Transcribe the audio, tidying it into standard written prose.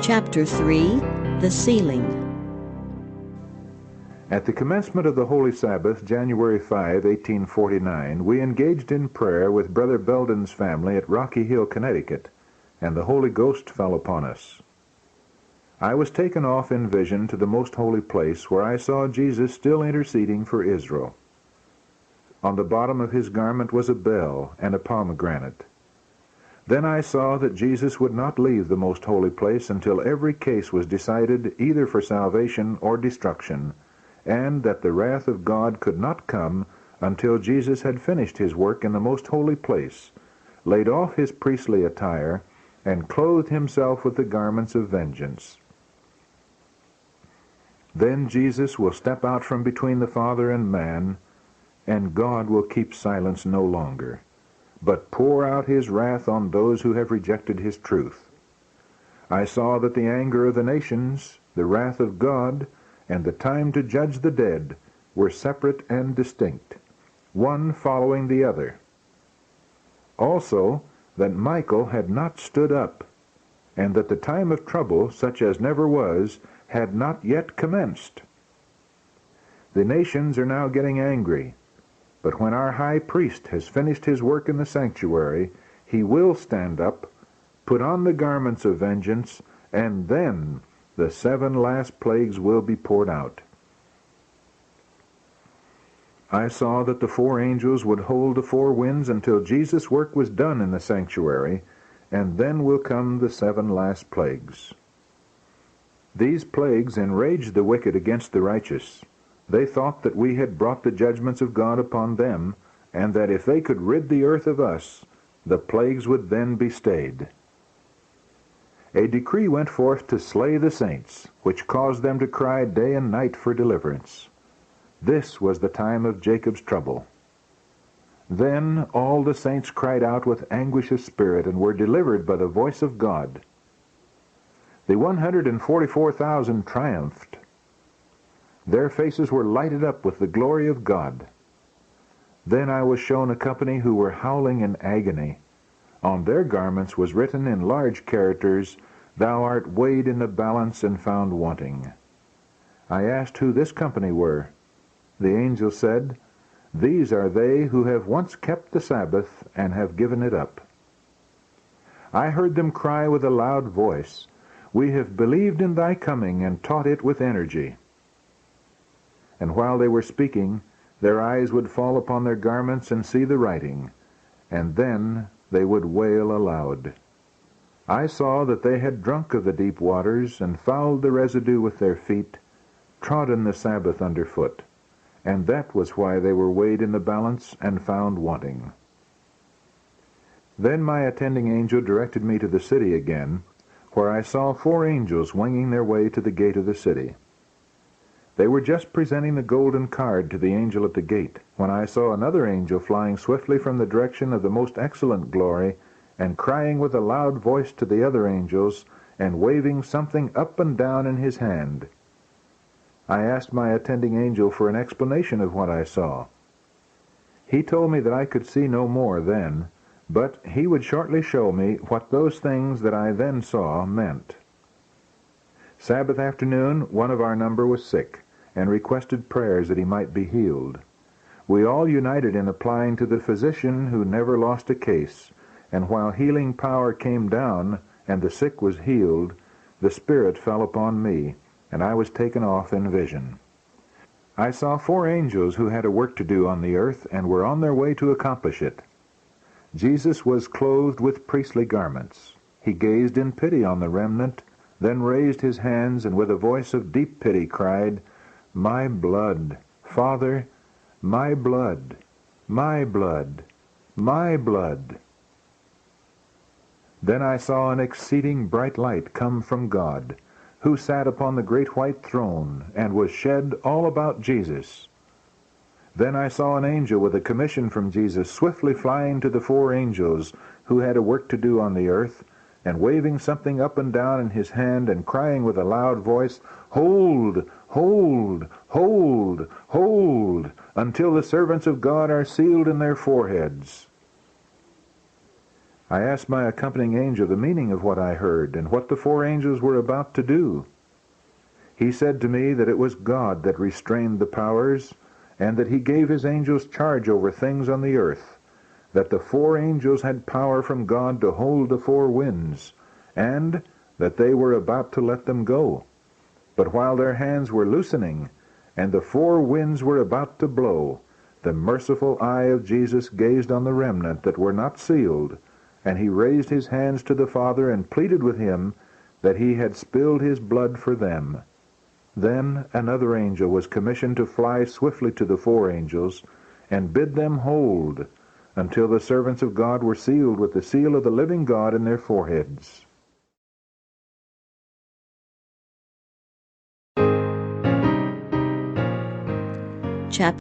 Chapter 3, The Sealing. At the commencement of the Holy Sabbath, January 5, 1849, we engaged in prayer with Brother Belden's family at Rocky Hill, Connecticut, and the Holy Ghost fell upon us. I was taken off in vision to the most holy place, where I saw Jesus still interceding for Israel. On the bottom of his garment was a bell and a pomegranate. Then I saw that Jesus would not leave the most holy place until every case was decided either for salvation or destruction, and that the wrath of God could not come until Jesus had finished his work in the most holy place, laid off his priestly attire, and clothed himself with the garments of vengeance. Then Jesus will step out from between the Father and man, and God will keep silence no longer, but pour out his wrath on those who have rejected his truth. I saw that the anger of the nations, the wrath of God, and the time to judge the dead were separate and distinct, one following the other. Also, that Michael had not stood up, and that the time of trouble, such as never was, had not yet commenced. The nations are now getting angry, but when our high priest has finished his work in the sanctuary, he will stand up, put on the garments of vengeance, and then the 7 last plagues will be poured out. I saw that the 4 angels would hold the 4 winds until Jesus' work was done in the sanctuary, and then will come the 7 last plagues. These plagues enraged the wicked against the righteous. They thought that we had brought the judgments of God upon them, and that if they could rid the earth of us, the plagues would then be stayed. A decree went forth to slay the saints, which caused them to cry day and night for deliverance. This was the time of Jacob's trouble. Then all the saints cried out with anguish of spirit and were delivered by the voice of God. The 144,000 triumphed. Their faces were lighted up with the glory of God. Then I was shown a company who were howling in agony. On their garments was written in large characters, "Thou art weighed in the balance and found wanting." I asked who this company were. The angel said, "These are they who have once kept the Sabbath and have given it up." I heard them cry with a loud voice, "We have believed in thy coming and taught it with energy." And while they were speaking, their eyes would fall upon their garments and see the writing, and then they would wail aloud. I saw that they had drunk of the deep waters, and fouled the residue with their feet, trodden the Sabbath underfoot, and that was why they were weighed in the balance and found wanting. Then my attending angel directed me to the city again, where I saw 4 angels winging their way to the gate of the city. They were just presenting the golden card to the angel at the gate, when I saw another angel flying swiftly from the direction of the most excellent glory, and crying with a loud voice to the other angels, and waving something up and down in his hand. I asked my attending angel for an explanation of what I saw. He told me that I could see no more then, but he would shortly show me what those things that I then saw meant. Sabbath afternoon, one of our number was sick, and requested prayers that he might be healed. We all united in applying to the physician who never lost a case, and while healing power came down and the sick was healed, the Spirit fell upon me, and I was taken off in vision. I saw 4 angels who had a work to do on the earth and were on their way to accomplish it. Jesus was clothed with priestly garments. He gazed in pity on the remnant, then raised his hands and with a voice of deep pity cried, "My blood, Father, my blood, my blood, my blood." Then I saw an exceeding bright light come from God, who sat upon the great white throne, and was shed all about Jesus. Then I saw an angel with a commission from Jesus swiftly flying to the 4 angels who had a work to do on the earth, and waving something up and down in his hand, and crying with a loud voice, "Hold, hold, hold, hold, until the servants of God are sealed in their foreheads." I asked my accompanying angel the meaning of what I heard, and what the 4 angels were about to do. He said to me that it was God that restrained the powers, and that he gave his angels charge over things on the earth, that the 4 angels had power from God to hold the 4 winds, and that they were about to let them go. But while their hands were loosening, and the 4 winds were about to blow, the merciful eye of Jesus gazed on the remnant that were not sealed, and he raised his hands to the Father and pleaded with him that he had spilled his blood for them. Then another angel was commissioned to fly swiftly to the 4 angels and bid them hold until the servants of God were sealed with the seal of the living God in their foreheads.